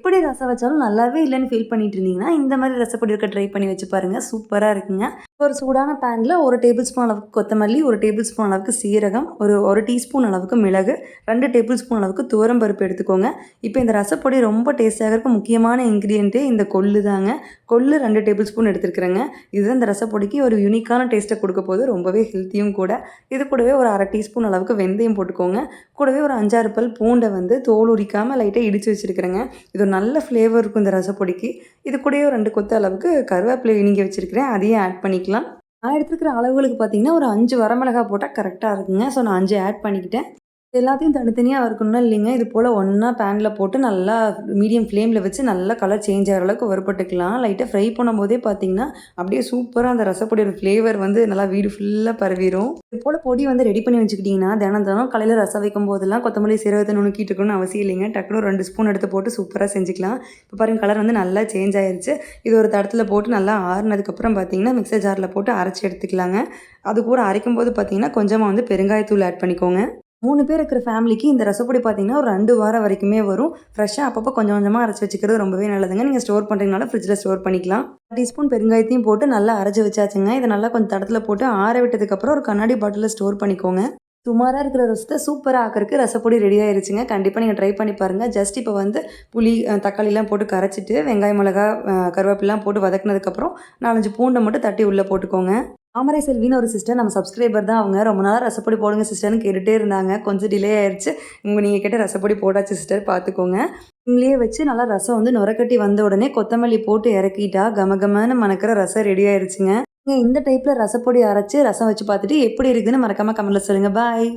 எப்படி ரசம் வச்சாலும் நல்லாவே இல்லைன்னு ஃபீல் பண்ணிட்டு இருந்தீங்கன்னா, இந்த மாதிரி ரசப்பொடி இருக்க ட்ரை பண்ணி வச்சு பாருங்க. சூப்பரா இருக்குங்க. ஒரு சூடான பேன்ல 1 டேபிள் ஸ்பூன் அளவுக்கு கொத்தமல்லி, 1 டேபிள் ஸ்பூன் அளவுக்கு சீரகம், ஒரு 1 டீஸ்பூன் அளவுக்கு மிளகு, 2 டேபிள் ஸ்பூன் அளவுக்கு துவரம் பருப்பு எடுத்துக்கோங்க. இப்போ இந்த ரசப்பொடி ரொம்ப டேஸ்ட்டாக இருக்க முக்கியமான இன்கிரியன்ட்டே இந்த கொள்ளு தாங்க. கொள்ளு 2 டேபிள் ஸ்பூன் எடுத்துருக்குறேங்க. இதுதான் இந்த ரசப்பொடிக்கு ஒரு யூனிக்கான டேஸ்ட்டை கொடுக்க போது, ரொம்பவே ஹெல்த்தியும் கூட. இது கூடவே ஒரு 1/2 டீஸ்பூன் அளவுக்கு வெந்தயம் போட்டுக்கோங்க. கூடவே ஒரு 5, 6 பல் பூண்டை வந்து தோல் உரிக்காமல் லைட்டாக இடித்து வச்சுருக்கிறேங்க. இது ஒரு நல்ல ஃப்ளேவர் இருக்கும் இந்த ரசப்பொடிக்கு. இது கூடவே ஒரு 2 கொத்து அளவுக்கு கருவேப்பிலை இனிங்க வச்சுருக்கிறேன். அதையும் ஆட் பண்ணிக்கலாம். நான் எடுத்துருக்கிற அளவுகளுக்கு பார்த்தீங்கன்னா, ஒரு 5 வரமிளகாய் போட்டால் கரெக்டாக இருக்குங்க. ஸோ நான் 5 ஆட் பண்ணிக்கிட்டேன். எல்லாத்தையும் தனித்தனியாக வறுக்கணும்னா இல்லைங்க. இது போல் ஒன்றா பேனில் போட்டு நல்லா மீடியம் ஃப்ளேமில் வச்சு நல்லா கலர் சேஞ்ச் ஆகிற அளவுக்கு வறுபட்டுக்கலாம். லைட்டாக ஃப்ரை பண்ணும்போதே பார்த்தீங்கன்னா, அப்படியே சூப்பராக அந்த ரசப்பொடியோட ஃப்ளேவர் வந்து நல்லா வீடு ஃபுல்லாக பரவிடும். இது போல் பொடி வந்து ரெடி பண்ணி வச்சுக்கிட்டிங்கன்னா, தினம் தினம் காலையில் ரசம் வைக்கும் போதெல்லாம் கொத்தமல்லி சீரகத்தை நுணுக்கிட்டு இருக்கணும்னு அவசியம் இல்லைங்க. டக்குனு 2 ஸ்பூன் எடுத்து போட்டு சூப்பராக செஞ்சுக்கலாம். இப்போ பாருங்கள் கலர் வந்து நல்லா சேஞ்ச் ஆயிடுச்சு. இது ஒரு தடத்தில் போட்டு நல்லா ஆறுனதுக்கப்புறம் பார்த்தீங்கன்னா, மிக்சர் ஜாரில் போட்டு அரைச்சி எடுத்துக்கலாங்க. அது கூட அரைக்கும் போது பார்த்தீங்கன்னா, கொஞ்சமாக வந்து பெருங்காயத்தூள் ஆட் பண்ணிக்கோங்க. 3 பேர் இருக்கிற ஃபேமிலிக்கு இந்த ரசப்பொடி பார்த்தீங்கன்னா, ஒரு 2 வாரம் வரைக்குமே வரும். ஃப்ரெஷ்ஷாக அப்பப்போ கொஞ்சம் கொஞ்சமாக அரைச்சி வச்சுக்கிறது ரொம்பவே நல்லதுங்க. நீங்கள் ஸ்டோர் பண்ணுறீங்கனால ஃப்ரிட்ஜில் ஸ்டோர் பண்ணிக்கலாம். 1 டீஸ்பூன் பெருங்காயத்தையும் போட்டு நல்லா அரைச்சி வச்சாச்சுங்க. இதை நல்லா கொஞ்சம் தடத்தில் போட்டு ஆற விட்டதுக்கப்புறம் ஒரு கண்ணாடி பாட்டிலில் ஸ்டோர் பண்ணிக்கோங்க. சுமாராக இருக்கிற ரசத்தை சூப்பராக ஆக்கிறதுக்கு ரசப்பொடி ரெடி ஆயிருச்சுங்க. கண்டிப்பாக நீங்கள் ட்ரை பண்ணி பாருங்கள். ஜஸ்ட் இப்போ வந்து புளி, தக்காளிலாம் போட்டு கரைச்சிட்டு வெங்காயம், மிளகா, கருவேப்பிலாம் போட்டு வதக்குனதுக்கப்புறம் 4, 5 பூண்டை மட்டும் தட்டி உள்ளே போட்டுக்கோங்க. தாமரை செல்வின்னு ஒரு சிஸ்டர் நம்ம சப்ஸ்கிரைபர் தான். அவங்க ரொம்ப நாளாக ரசப்பொடி போடுங்க சிஸ்டர்னு கேட்டுகிட்டே இருந்தாங்க. கொஞ்சம் டிலே ஆயிடுச்சு. நீங்கள் கேட்ட ரசப்பொடி போட்டாச்சு சிஸ்டர், பார்த்துக்கோங்க. இங்கேயே வச்சு நல்லா ரசம் வந்து நுரக்கட்டி வந்த உடனே கொத்தமல்லி போட்டு இறக்கிட்டா கமகமான மணக்கிற ரசம் ரெடி ஆயிடுச்சுங்க. நீங்கள் இந்த டைப்பில் ரசப்பொடி அரைச்சி ரசம் வச்சு பார்த்துட்டு எப்படி இருக்குதுன்னு மறக்காமல் கமெண்ட்டில் சொல்லுங்கள். பாய்.